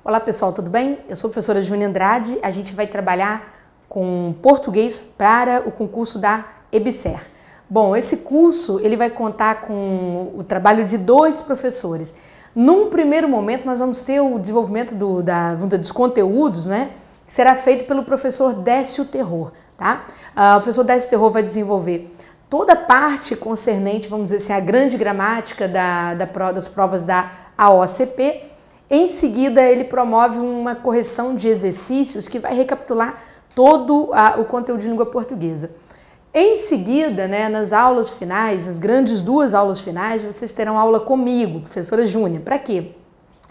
Olá pessoal, tudo bem? Eu sou a professora Júnia Andrade. A gente vai trabalhar com português para o concurso da EBSER. Bom, esse curso ele vai contar com o trabalho de 2 professores. Num primeiro momento nós vamos ter o desenvolvimento dos conteúdos, né? Que será feito pelo professor Décio Terror, tá? O professor Décio Terror vai desenvolver toda a parte concernente, vamos dizer assim, a grande gramática das provas da AOCP. Em seguida, ele promove uma correção de exercícios que vai recapitular todo o conteúdo de língua portuguesa. Em seguida, né, nas aulas finais, as grandes 2 aulas finais, vocês terão aula comigo, professora Júnia. Para quê?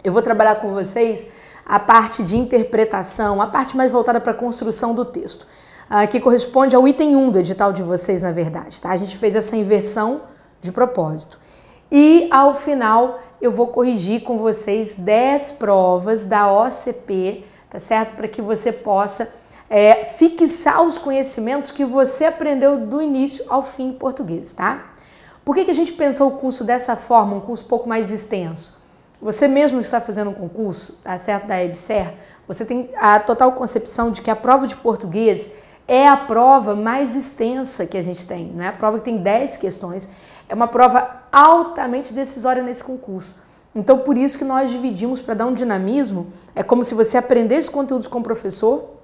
Eu vou trabalhar com vocês a parte de interpretação, a parte mais voltada para a construção do texto, que corresponde ao item 1 do edital de vocês, na verdade. Tá? A gente fez essa inversão de propósito. E, ao final, eu vou corrigir com vocês 10 provas da OCP, tá certo? Para que você possa fixar os conhecimentos que você aprendeu do início ao fim em português, tá? Por que a gente pensou o curso dessa forma, um curso um pouco mais extenso? Você mesmo está fazendo um concurso, tá certo? Da EBSER, você tem a total concepção de que a prova de português é a prova mais extensa que a gente tem, não é? A prova que tem 10 questões, é uma prova altamente decisória nesse concurso. Então, por isso que nós dividimos para dar um dinamismo. É como se você aprendesse os conteúdos com o professor,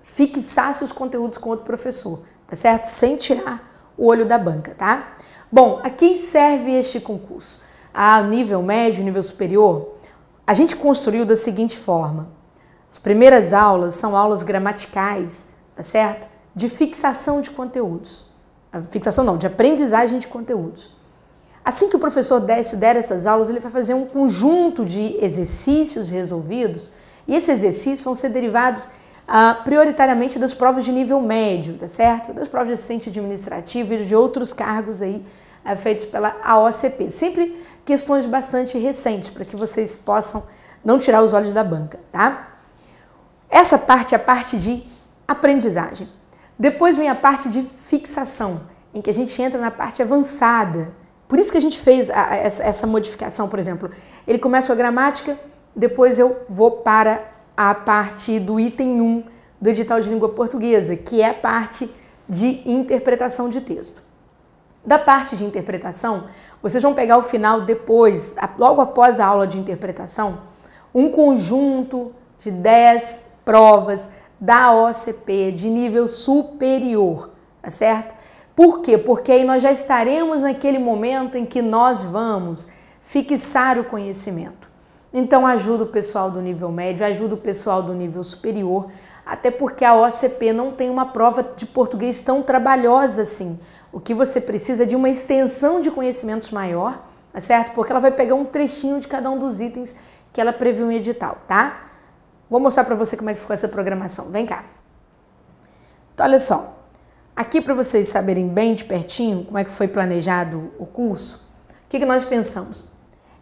fixasse os conteúdos com outro professor, tá certo? Sem tirar o olho da banca, tá? Bom, a quem serve este concurso? A nível médio, nível superior? A gente construiu da seguinte forma. As primeiras aulas são aulas gramaticais, tá certo? De fixação de conteúdos. Fixação não, de aprendizagem de conteúdos. Assim que o professor Décio der essas aulas, ele vai fazer um conjunto de exercícios resolvidos e esses exercícios vão ser derivados prioritariamente das provas de nível médio, tá certo? Das provas de assistente administrativo e de outros cargos aí feitos pela AOCP. Sempre questões bastante recentes para que vocês possam não tirar os olhos da banca, tá? Essa parte é a parte de aprendizagem. Depois vem a parte de fixação, em que a gente entra na parte avançada. Por isso que a gente fez essa modificação, por exemplo. Ele começa com a gramática, depois eu vou para a parte do item 1 do edital de língua portuguesa, que é a parte de interpretação de texto. Da parte de interpretação, vocês vão pegar o final depois, logo após a aula de interpretação, um conjunto de 10 provas da OCP de nível superior, tá certo? Por quê? Porque aí nós já estaremos naquele momento em que nós vamos fixar o conhecimento. Então ajuda o pessoal do nível médio, ajuda o pessoal do nível superior, até porque a OCP não tem uma prova de português tão trabalhosa assim. O que você precisa é de uma extensão de conhecimentos maior, tá certo? Porque ela vai pegar um trechinho de cada um dos itens que ela previu no edital, tá? Vou mostrar para você como é que ficou essa programação. Vem cá. Então, olha só. Aqui, para vocês saberem bem de pertinho como é que foi planejado o curso, o que nós pensamos?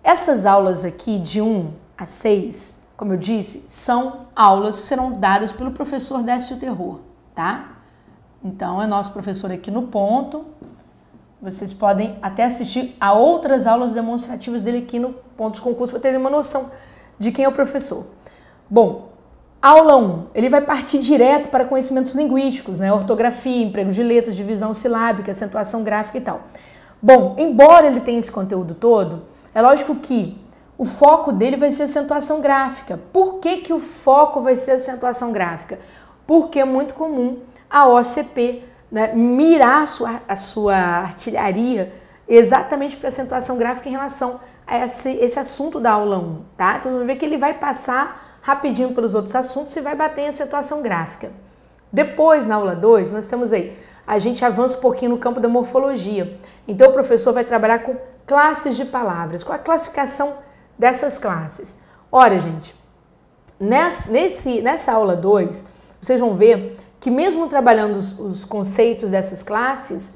Essas aulas aqui, de 1 a 6, como eu disse, são aulas que serão dadas pelo professor Décio Terror, tá? Então, é nosso professor aqui no ponto. Vocês podem até assistir a outras aulas demonstrativas dele aqui no ponto de concurso para terem uma noção de quem é o professor. Bom, aula 1, ele vai partir direto para conhecimentos linguísticos, né? Ortografia, emprego de letras, divisão silábica, acentuação gráfica e tal. Bom, embora ele tenha esse conteúdo todo, é lógico que o foco dele vai ser acentuação gráfica. Por que o foco vai ser acentuação gráfica? Porque é muito comum a OCP, né, mirar a sua artilharia exatamente para acentuação gráfica em relação a esse assunto da aula 1, tá? Então, vamos ver que ele vai passar rapidinho pelos outros assuntos e vai bater em acentuação gráfica. Depois, na aula 2, nós temos aí, a gente avança um pouquinho no campo da morfologia. Então, o professor vai trabalhar com classes de palavras, com a classificação dessas classes. Ora, gente, nessa aula 2, vocês vão ver que mesmo trabalhando os conceitos dessas classes,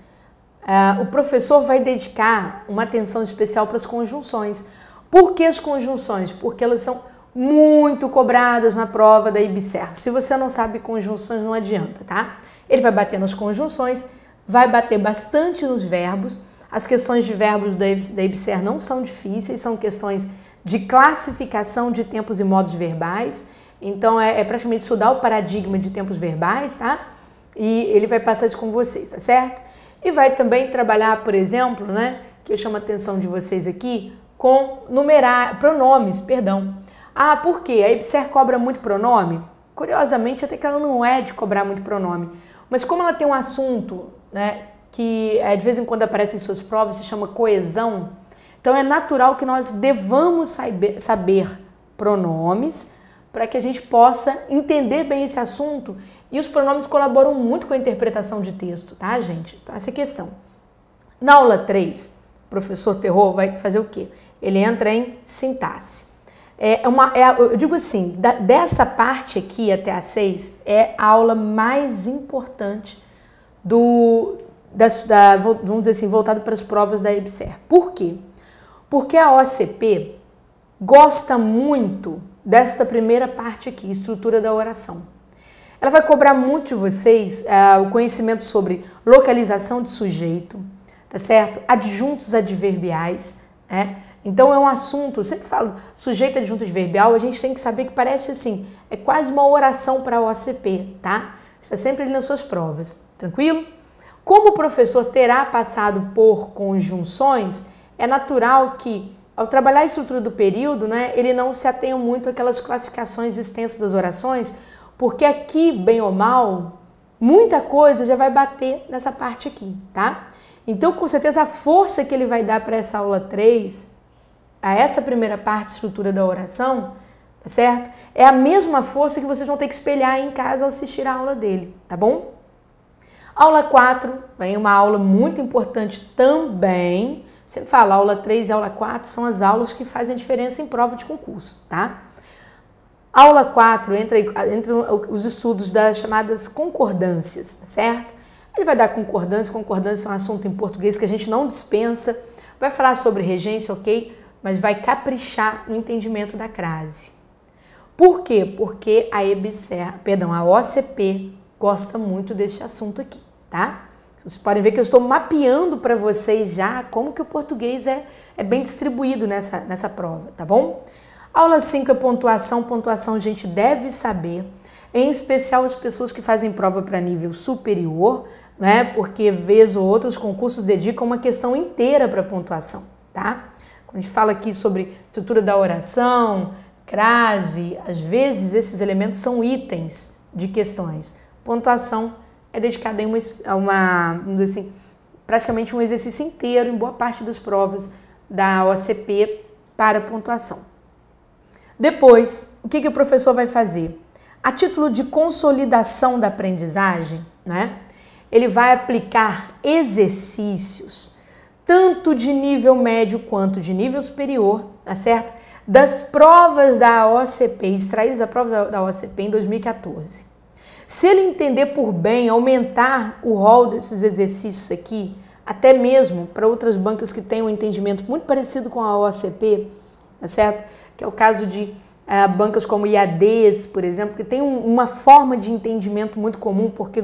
o professor vai dedicar uma atenção especial para as conjunções. Por que as conjunções? Porque elas são muito cobradas na prova da IBSER. Se você não sabe conjunções, não adianta, tá? Ele vai bater nas conjunções, vai bater bastante nos verbos. As questões de verbos da IBSER não são difíceis, são questões de classificação de tempos e modos verbais. Então, é praticamente estudar o paradigma de tempos verbais, tá? E ele vai passar isso com vocês, tá certo? E vai também trabalhar, por exemplo, né, que eu chamo a atenção de vocês aqui, com pronomes, perdão. Ah, por quê? A IBSER cobra muito pronome? Curiosamente, até que ela não é de cobrar muito pronome. Mas como ela tem um assunto, né, que de vez em quando aparece em suas provas, se chama coesão, então é natural que nós devamos saber pronomes para que a gente possa entender bem esse assunto, e os pronomes colaboram muito com a interpretação de texto, tá, gente? Então, essa é a questão. Na aula 3, o professor Terror vai fazer o quê? Ele entra em sintaxe. Eu digo assim, dessa parte aqui até a 6 é a aula mais importante vamos dizer assim, voltada para as provas da IBSER. Por quê? Porque a OCP gosta muito desta primeira parte aqui, estrutura da oração. Ela vai cobrar muito de vocês o conhecimento sobre localização de sujeito, tá certo? Adjuntos adverbiais, né? Então é um assunto, eu sempre falo, sujeito adjunto adverbial, a gente tem que saber que parece assim, é quase uma oração para a OCP, tá? Está sempre ali nas suas provas, tranquilo? Como o professor terá passado por conjunções, é natural que, ao trabalhar a estrutura do período, né, ele não se atenha muito àquelas classificações extensas das orações, porque aqui, bem ou mal, muita coisa já vai bater nessa parte aqui, tá? Então, com certeza, a força que ele vai dar para essa aula 3, a essa primeira parte, estrutura da oração, tá certo? É a mesma força que vocês vão ter que espelhar em casa ao assistir a aula dele, tá bom? Aula 4, vem uma aula muito importante também. Você fala, aula 3 e aula 4 são as aulas que fazem a diferença em prova de concurso, tá? Aula 4 entra os estudos das chamadas concordâncias, certo? Ele vai dar concordância é um assunto em português que a gente não dispensa, vai falar sobre regência, ok? Mas vai caprichar no entendimento da crase. Por quê? Porque a OCP gosta muito deste assunto aqui, tá? Vocês podem ver que eu estou mapeando para vocês já como que o português é bem distribuído nessa prova, tá bom? Aula 5 é pontuação. Pontuação a gente deve saber, em especial as pessoas que fazem prova para nível superior, né? Porque vez ou outra os concursos dedicam uma questão inteira para pontuação, tá? Quando a gente fala aqui sobre estrutura da oração, crase, às vezes esses elementos são itens de questões. Pontuação é dedicada vamos dizer assim, praticamente um exercício inteiro em boa parte das provas da OCP para pontuação. Depois, o que o professor vai fazer? A título de consolidação da aprendizagem, né? Ele vai aplicar exercícios, tanto de nível médio quanto de nível superior, tá certo? Das provas da OCP, extraídos da prova da OCP em 2014. Se ele entender por bem aumentar o rol desses exercícios aqui, até mesmo para outras bancas que têm um entendimento muito parecido com a OCP, tá certo? Que é o caso de bancas como IADs, por exemplo, que tem uma forma de entendimento muito comum, porque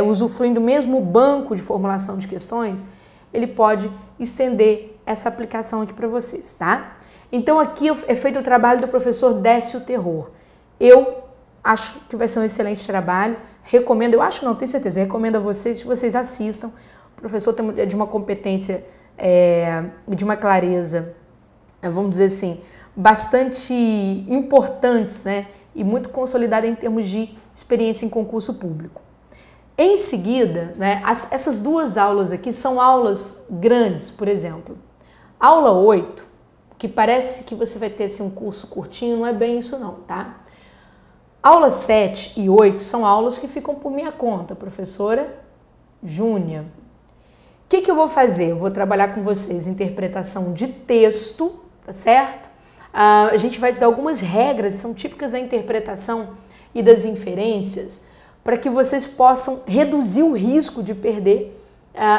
usufruindo do mesmo banco de formulação de questões, ele pode estender essa aplicação aqui para vocês, tá? Então aqui é feito o trabalho do professor Décio Terror. Eu acho que vai ser um excelente trabalho, recomendo, tenho certeza, recomendo a vocês que vocês assistam. O professor é de uma competência e de uma clareza, vamos dizer assim, bastante importantes, né? E muito consolidada em termos de experiência em concurso público. Em seguida, né, essas duas aulas aqui são aulas grandes, por exemplo. Aula 8, que parece que você vai ter assim, um curso curtinho, não é bem isso não, tá? Aulas 7 e 8 são aulas que ficam por minha conta, professora Júnia. O que eu vou fazer? Eu vou trabalhar com vocês interpretação de texto, tá certo? A gente vai te dar algumas regras que são típicas da interpretação e das inferências para que vocês possam reduzir o risco de perder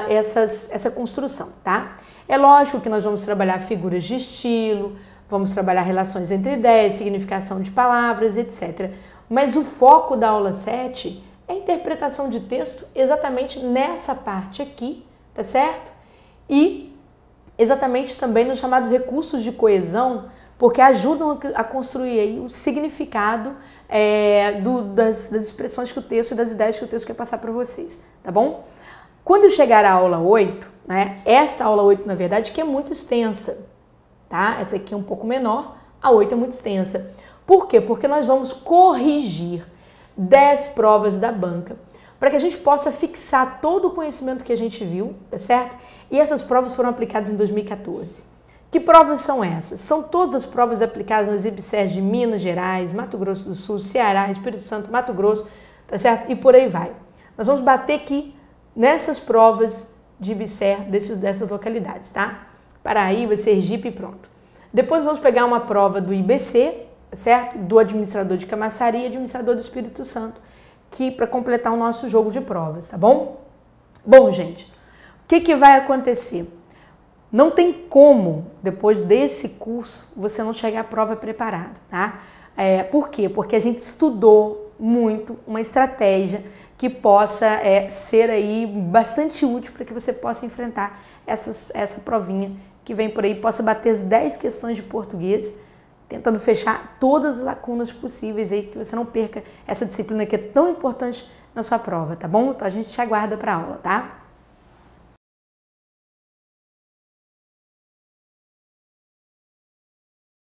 essa construção, tá? É lógico que nós vamos trabalhar figuras de estilo, vamos trabalhar relações entre ideias, significação de palavras, etc. Mas o foco da aula 7 é a interpretação de texto exatamente nessa parte aqui, tá certo? E exatamente também nos chamados recursos de coesão, porque ajudam a construir aí o significado das expressões que o texto e das ideias que o texto quer passar para vocês, tá bom? Quando chegar a aula 8, né, esta aula 8, na verdade, que é muito extensa, tá? Essa aqui é um pouco menor, a 8 é muito extensa. Por quê? Porque nós vamos corrigir 10 provas da banca, para que a gente possa fixar todo o conhecimento que a gente viu, tá certo? E essas provas foram aplicadas em 2014. Que provas são essas? São todas as provas aplicadas nas IBSERs de Minas Gerais, Mato Grosso do Sul, Ceará, Espírito Santo, Mato Grosso, tá certo? E por aí vai. Nós vamos bater aqui nessas provas de IBSER dessas localidades, tá? Paraíba, Sergipe e pronto. Depois vamos pegar uma prova do IBC, certo? Do administrador de Camaçari e administrador do Espírito Santo, que para completar o nosso jogo de provas, tá bom? Bom, gente, o que vai acontecer? Não tem como, depois desse curso, você não chegar à prova preparado, tá? Por quê? Porque a gente estudou muito uma estratégia que possa ser aí bastante útil para que você possa enfrentar essa provinha que vem por aí, possa bater as 10 questões de português, tentando fechar todas as lacunas possíveis aí, que você não perca essa disciplina que é tão importante na sua prova, tá bom? Então a gente te aguarda para a aula, tá?